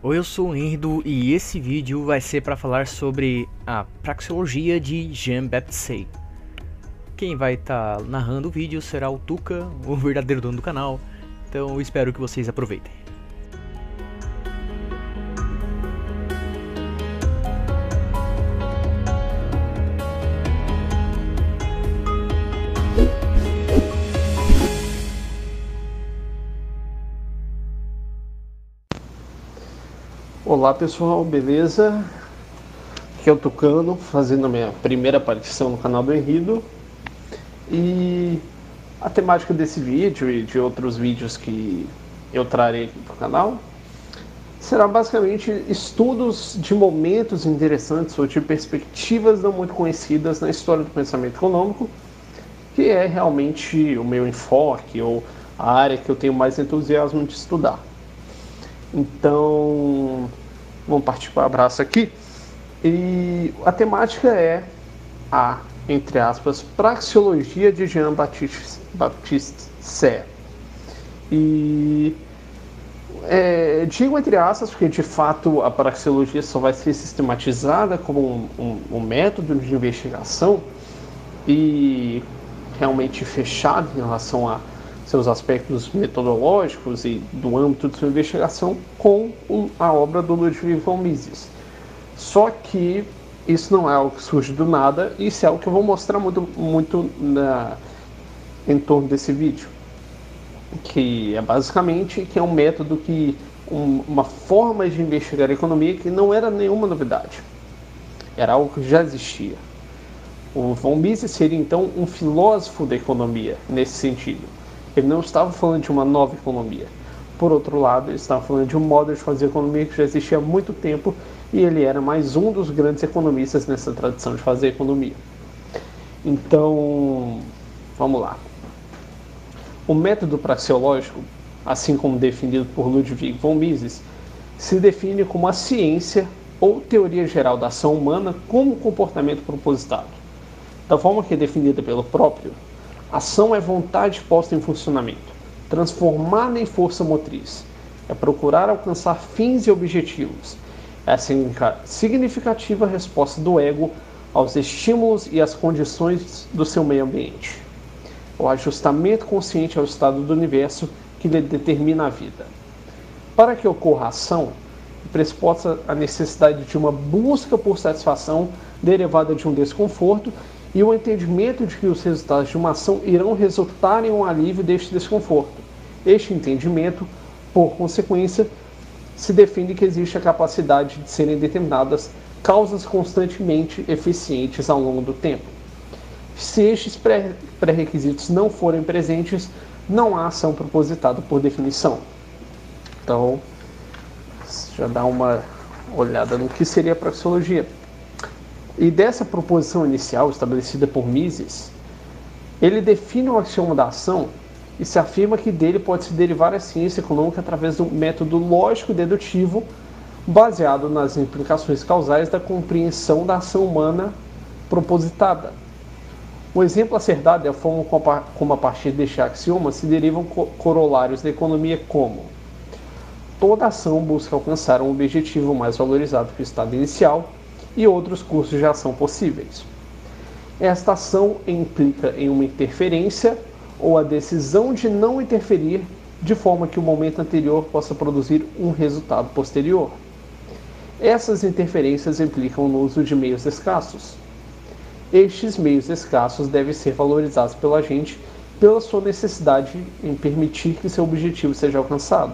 Oi, eu sou o Enrido e esse vídeo vai ser para falar sobre a praxeologia de Jean-Baptiste. Quem vai estar narrando o vídeo será o Tuca, o verdadeiro dono do canal, então eu espero que vocês aproveitem. Olá pessoal, beleza? Aqui é o Tucano, fazendo a minha primeira aparição no canal do Enrido. E a temática desse vídeo e de outros vídeos que eu trarei aqui para o canal será basicamente estudos de momentos interessantes ou de perspectivas não muito conhecidas na história do pensamento econômico, que é realmente o meu enfoque ou a área que eu tenho mais entusiasmo de estudar. Então, vamos partir para o abraço aqui. E a temática é a, entre aspas, praxeologia de Jean-Baptiste Say. E digo entre aspas porque de fato a praxeologia só vai ser sistematizada como um método de investigação e realmente fechado em relação a seus aspectos metodológicos e do âmbito de sua investigação com a obra do Ludwig von Mises. Só que isso não é algo que surge do nada, isso é algo que eu vou mostrar muito em torno desse vídeo, que é basicamente que é um método uma forma de investigar a economia que não era nenhuma novidade, era algo que já existia. O von Mises seria então um filósofo da economia nesse sentido. Ele não estava falando de uma nova economia. Por outro lado, ele estava falando de um modo de fazer economia que já existia há muito tempo e ele era mais um dos grandes economistas nessa tradição de fazer economia. Então, vamos lá. O método praxeológico, assim como definido por Ludwig von Mises, se define como a ciência ou teoria geral da ação humana como comportamento propositado. Da forma que é definida pelo próprio, ação é vontade posta em funcionamento, transformada em força motriz. É procurar alcançar fins e objetivos. É a significativa resposta do ego aos estímulos e às condições do seu meio ambiente. O ajustamento consciente ao estado do universo que lhe determina a vida. Para que ocorra a ação, é pressuposta a necessidade de uma busca por satisfação derivada de um desconforto e o entendimento de que os resultados de uma ação irão resultar em um alívio deste desconforto. Este entendimento, por consequência, se define que existe a capacidade de serem determinadas causas constantemente eficientes ao longo do tempo. Se estes pré-requisitos não forem presentes, não há ação propositada por definição. Então, já dá uma olhada no que seria a praxeologia. E dessa proposição inicial estabelecida por Mises, ele define o axioma da ação e se afirma que dele pode se derivar a ciência econômica através do método lógico-dedutivo baseado nas implicações causais da compreensão da ação humana propositada. O exemplo a ser dado é a forma como a partir deste axioma se derivam corolários da economia como: toda ação busca alcançar um objetivo mais valorizado que o estado inicial e outros cursos de ação possíveis. Esta ação implica em uma interferência ou a decisão de não interferir de forma que o momento anterior possa produzir um resultado posterior. Essas interferências implicam no uso de meios escassos. Estes meios escassos devem ser valorizados pela gente pela sua necessidade em permitir que seu objetivo seja alcançado.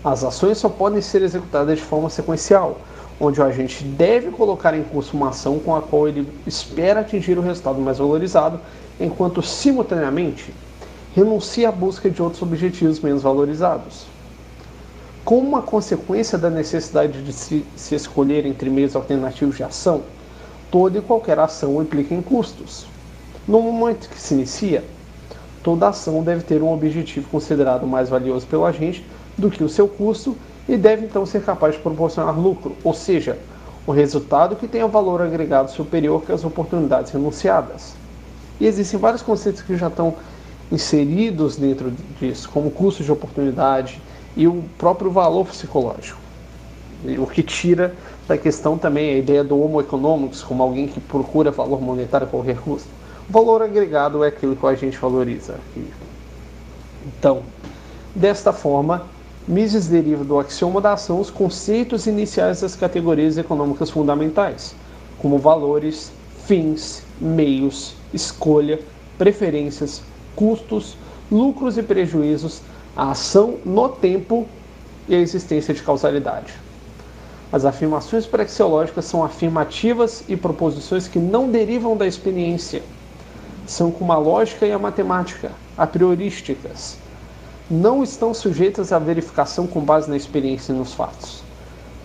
As ações só podem ser executadas de forma sequencial, onde o agente deve colocar em curso uma ação com a qual ele espera atingir o resultado mais valorizado, enquanto simultaneamente renuncia à busca de outros objetivos menos valorizados. Como uma consequência da necessidade de se escolher entre meios alternativos de ação, toda e qualquer ação implica em custos. No momento que se inicia, toda ação deve ter um objetivo considerado mais valioso pelo agente do que o seu custo e deve então ser capaz de proporcionar lucro, ou seja, o resultado que tenha valor agregado superior que as oportunidades renunciadas. E existem vários conceitos que já estão inseridos dentro disso, como custo de oportunidade, e o próprio valor psicológico. O que tira da questão também a ideia do homo economicus, como alguém que procura valor monetário a qualquer custo. O valor agregado é aquilo que a gente valoriza aqui. Então, desta forma, Mises deriva do axioma da ação os conceitos iniciais das categorias econômicas fundamentais, como valores, fins, meios, escolha, preferências, custos, lucros e prejuízos, a ação no tempo e a existência de causalidade. As afirmações praxeológicas são afirmativas e proposições que não derivam da experiência. São como a lógica e a matemática, a priorísticas. Não estão sujeitas à verificação com base na experiência e nos fatos.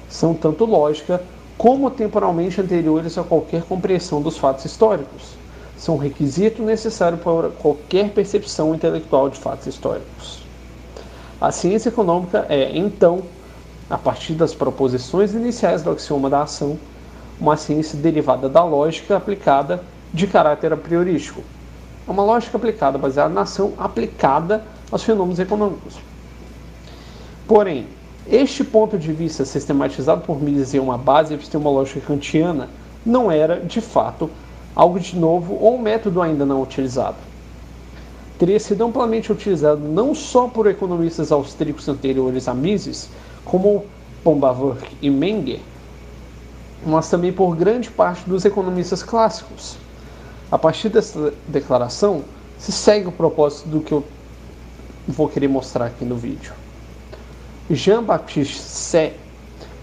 São tanto lógica como temporalmente anteriores a qualquer compreensão dos fatos históricos. São um requisito necessário para qualquer percepção intelectual de fatos históricos. A ciência econômica é, então, a partir das proposições iniciais do axioma da ação, uma ciência derivada da lógica aplicada de caráter a priorístico. É uma lógica aplicada, baseada na ação aplicada aos fenômenos econômicos. Porém, este ponto de vista sistematizado por Mises em uma base epistemológica kantiana não era, de fato, algo de novo ou um método ainda não utilizado. Teria sido amplamente utilizado não só por economistas austríacos anteriores a Mises, como Pombawerk e Menger, mas também por grande parte dos economistas clássicos. A partir dessa declaração, se segue o propósito do que eu vou querer mostrar aqui no vídeo. Jean-Baptiste Say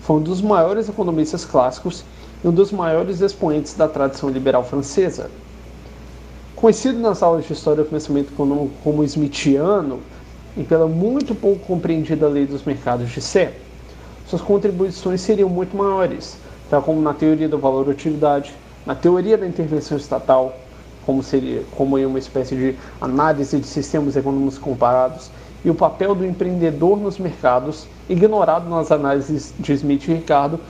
foi um dos maiores economistas clássicos e um dos maiores expoentes da tradição liberal francesa. Conhecido nas aulas de História do Pensamento Econômico como smithiano e pela muito pouco compreendida lei dos mercados de Say, suas contribuições seriam muito maiores, tal como na teoria do valor-utilidade, na teoria da intervenção estatal, como em uma espécie de análise de sistemas econômicos comparados, e o papel do empreendedor nos mercados, ignorado nas análises de Smith e Ricardo,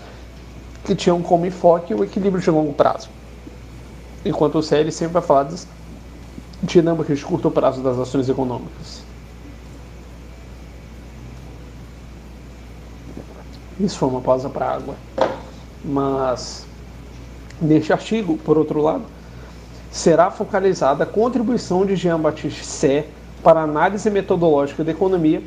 que tinham como enfoque o equilíbrio de longo prazo. Enquanto o Say sempre vai falar das dinâmicas de curto prazo das ações econômicas. Isso foi uma pausa para a água. Mas, neste artigo, por outro lado, será focalizada a contribuição de Jean-Baptiste Say para a análise metodológica da economia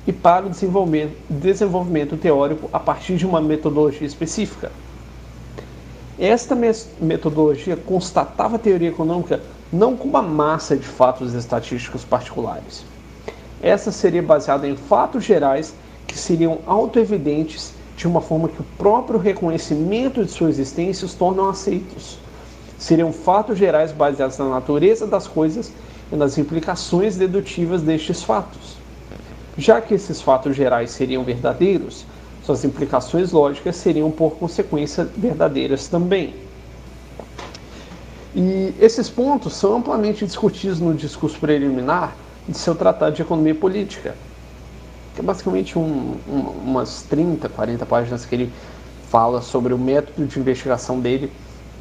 e para o desenvolvimento teórico a partir de uma metodologia específica. Esta metodologia constatava a teoria econômica não como uma massa de fatos estatísticos particulares. Essa seria baseada em fatos gerais que seriam autoevidentes de uma forma que o próprio reconhecimento de sua existência os tornam aceitos. Seriam fatos gerais baseados na natureza das coisas e nas implicações dedutivas destes fatos. Já que esses fatos gerais seriam verdadeiros, suas implicações lógicas seriam, por consequência, verdadeiras também. E esses pontos são amplamente discutidos no discurso preliminar de seu tratado de economia política, que é basicamente umas 30, 40 páginas que ele fala sobre o método de investigação dele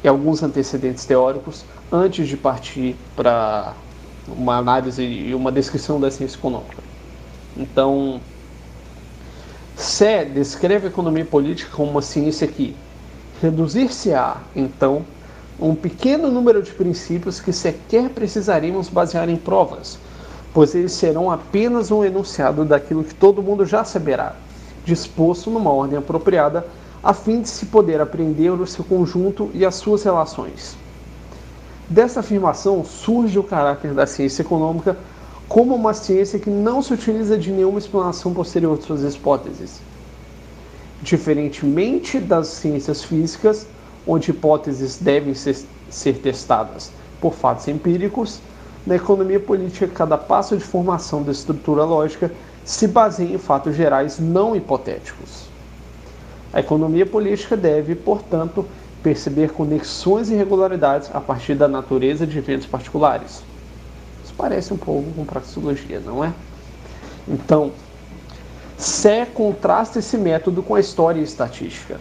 e alguns antecedentes teóricos antes de partir para uma análise e uma descrição da ciência econômica. Então, Say descreve a economia política como uma ciência que reduzir-se-á, então, um pequeno número de princípios que sequer precisaríamos basear em provas, pois eles serão apenas um enunciado daquilo que todo mundo já saberá, disposto numa ordem apropriada, a fim de se poder aprender o seu conjunto e as suas relações. Dessa afirmação surge o caráter da ciência econômica como uma ciência que não se utiliza de nenhuma explanação posterior de suas hipóteses. Diferentemente das ciências físicas, onde hipóteses devem ser testadas por fatos empíricos, na economia política, cada passo de formação da estrutura lógica se baseia em fatos gerais não hipotéticos. A economia política deve, portanto, perceber conexões e irregularidades a partir da natureza de eventos particulares. Isso parece um pouco com praxeologia, não é? Então, Say contrasta esse método com a história e a estatística.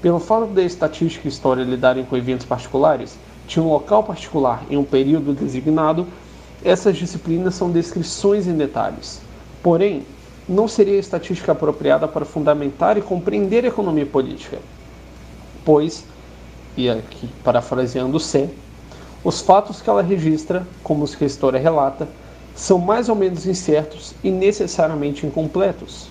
Pelo fato da estatística e a história lidarem com eventos particulares, de um local particular em um período designado, essas disciplinas são descrições em detalhes. Porém, não seria a estatística apropriada para fundamentar e compreender a economia política, pois, e aqui parafraseando Sé, os fatos que ela registra, como os que a história relata, são mais ou menos incertos e necessariamente incompletos.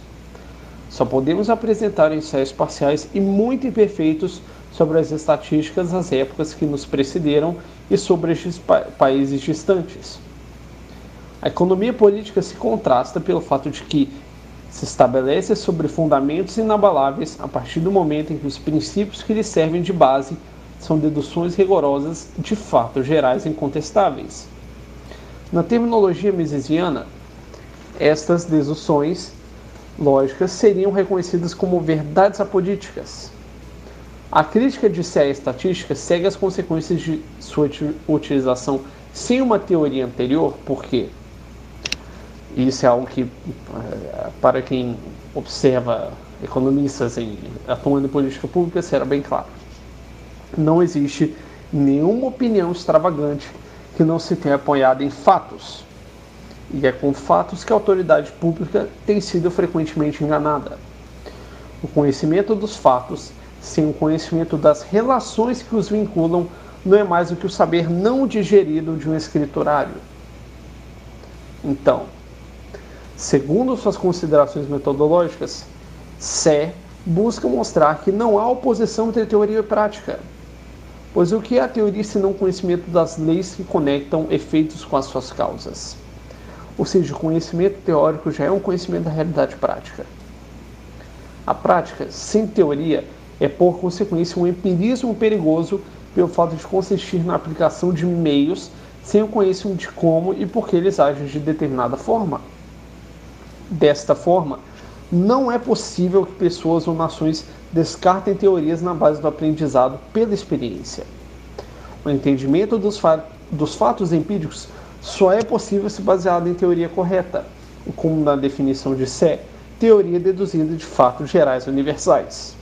Só podemos apresentar ensaios parciais e muito imperfeitos sobre as estatísticas das épocas que nos precederam e sobre estes países distantes. A economia política se contrasta pelo fato de que se estabelece sobre fundamentos inabaláveis a partir do momento em que os princípios que lhe servem de base são deduções rigorosas de fatos gerais incontestáveis. Na terminologia misesiana, estas deduções lógicas seriam reconhecidas como verdades apodíticas. A crítica de Sé à estatística segue as consequências de sua utilização sem uma teoria anterior, porque isso é algo que, para quem observa economistas atuando em política pública, será bem claro. Não existe nenhuma opinião extravagante que não se tenha apoiado em fatos. E é com fatos que a autoridade pública tem sido frequentemente enganada. O conhecimento dos fatos, sem o conhecimento das relações que os vinculam, não é mais do que o saber não digerido de um escriturário. Então, segundo suas considerações metodológicas, Sé busca mostrar que não há oposição entre teoria e prática. Pois o que é a teoria senão o conhecimento das leis que conectam efeitos com as suas causas? Ou seja, o conhecimento teórico já é um conhecimento da realidade prática. A prática, sem teoria, é por consequência um empirismo perigoso pelo fato de consistir na aplicação de meios sem o conhecimento de como e por que eles agem de determinada forma. Desta forma, não é possível que pessoas ou nações descartem teorias na base do aprendizado pela experiência. O entendimento dos fatos empíricos só é possível se baseado em teoria correta, como na definição de Sé, teoria deduzida de fatos gerais universais.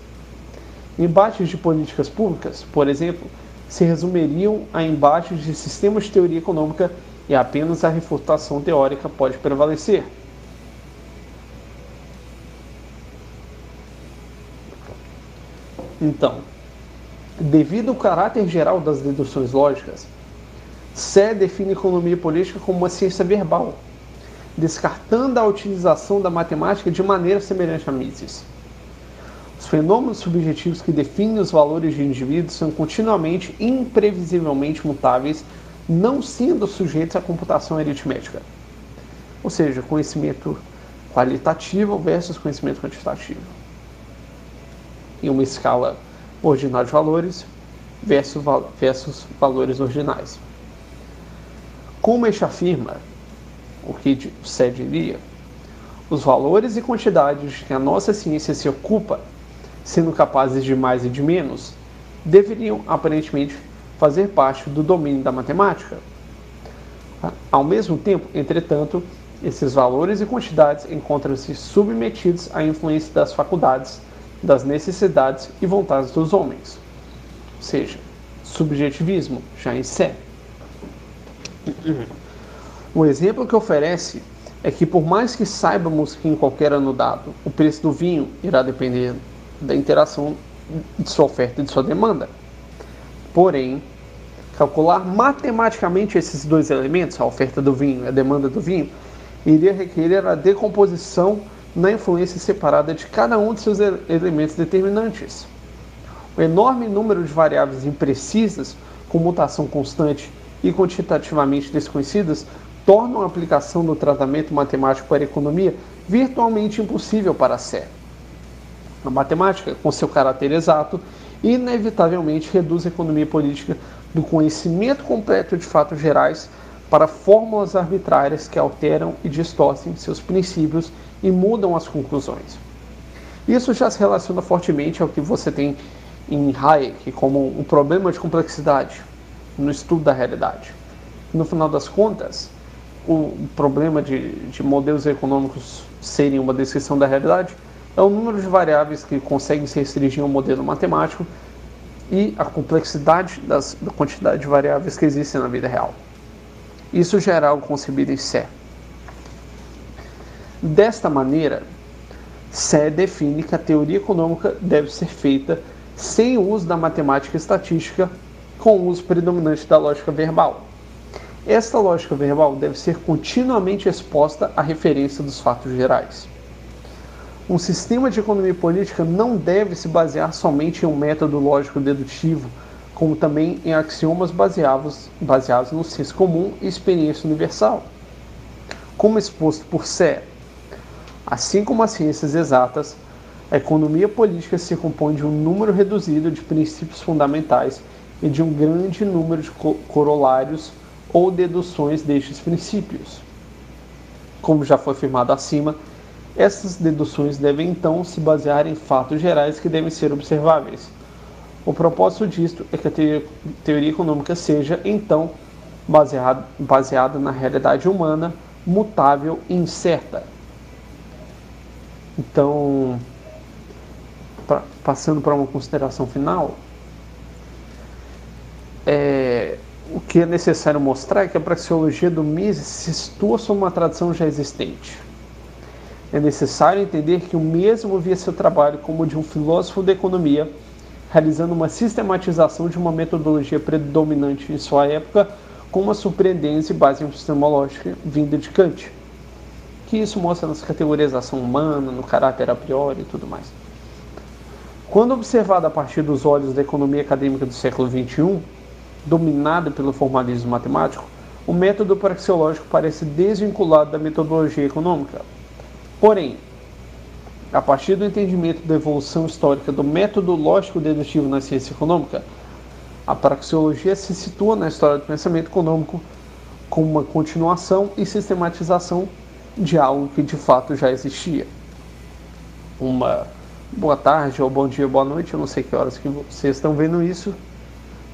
Embates de políticas públicas, por exemplo, se resumiriam a embates de sistemas de teoria econômica e apenas a refutação teórica pode prevalecer. Então, devido ao caráter geral das deduções lógicas, Sé define a economia política como uma ciência verbal, descartando a utilização da matemática de maneira semelhante a Mises. Os fenômenos subjetivos que definem os valores de indivíduos são continuamente e imprevisivelmente mutáveis, não sendo sujeitos à computação aritmética. Ou seja, conhecimento qualitativo versus conhecimento quantitativo. Em uma escala ordinal de valores versus valores ordinais. Como este afirma, o que Sé diria, os valores e quantidades de que a nossa ciência se ocupa, sendo capazes de mais e de menos, deveriam aparentemente fazer parte do domínio da matemática. Ao mesmo tempo, entretanto, esses valores e quantidades encontram-se submetidos à influência das faculdades, das necessidades e vontades dos homens. Ou seja, subjetivismo, já em Sé. O exemplo que oferece é que, por mais que saibamos que em qualquer ano dado o preço do vinho irá depender da interação de sua oferta e de sua demanda, porém, calcular matematicamente esses dois elementos, a oferta do vinho e a demanda do vinho, iria requerer a decomposição na influência separada de cada um de seus elementos determinantes. O enorme número de variáveis imprecisas, com mutação constante e quantitativamente desconhecidas, tornam a aplicação do tratamento matemático para a economia virtualmente impossível para Sé. A matemática, com seu caráter exato, inevitavelmente reduz a economia política do conhecimento completo de fatos gerais para fórmulas arbitrárias que alteram e distorcem seus princípios e mudam as conclusões. Isso já se relaciona fortemente ao que você tem em Hayek como um problema de complexidade no estudo da realidade. No final das contas, o problema de modelos econômicos serem uma descrição da realidade é o número de variáveis que conseguem se restringir a um modelo matemático e a complexidade da quantidade de variáveis que existem na vida real. Isso já era algo concebido em Sé. Desta maneira, Sé define que a teoria econômica deve ser feita sem o uso da matemática e estatística, com o uso predominante da lógica verbal. Esta lógica verbal deve ser continuamente exposta à referência dos fatos gerais. Um sistema de economia política não deve se basear somente em um método lógico dedutivo, como também em axiomas baseados no senso comum e experiência universal. Como exposto por Sé, assim como as ciências exatas, a economia política se compõe de um número reduzido de princípios fundamentais e de um grande número de corolários ou deduções destes princípios. Como já foi afirmado acima, essas deduções devem então se basear em fatos gerais que devem ser observáveis. O propósito disto é que a teoria econômica seja, então, baseada na realidade humana, mutável e incerta. Então, passando para uma consideração final, o que é necessário mostrar é que a praxeologia do Mises se situa sobre uma tradição já existente. É necessário entender que o mesmo via seu trabalho como o de um filósofo da economia, realizando uma sistematização de uma metodologia predominante em sua época, com uma surpreendente base epistemológica vinda de Kant, que isso mostra nessa categorização humana, no caráter a priori e tudo mais. Quando observado a partir dos olhos da economia acadêmica do século XXI, dominada pelo formalismo matemático, o método praxeológico parece desvinculado da metodologia econômica. Porém, a partir do entendimento da evolução histórica do método lógico-dedutivo na ciência econômica, a praxeologia se situa na história do pensamento econômico como uma continuação e sistematização de algo que de fato já existia. Uma boa tarde, ou bom dia, boa noite, eu não sei que horas que vocês estão vendo isso,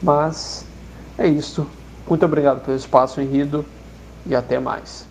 mas é isso. Muito obrigado pelo espaço, Henrido, e até mais.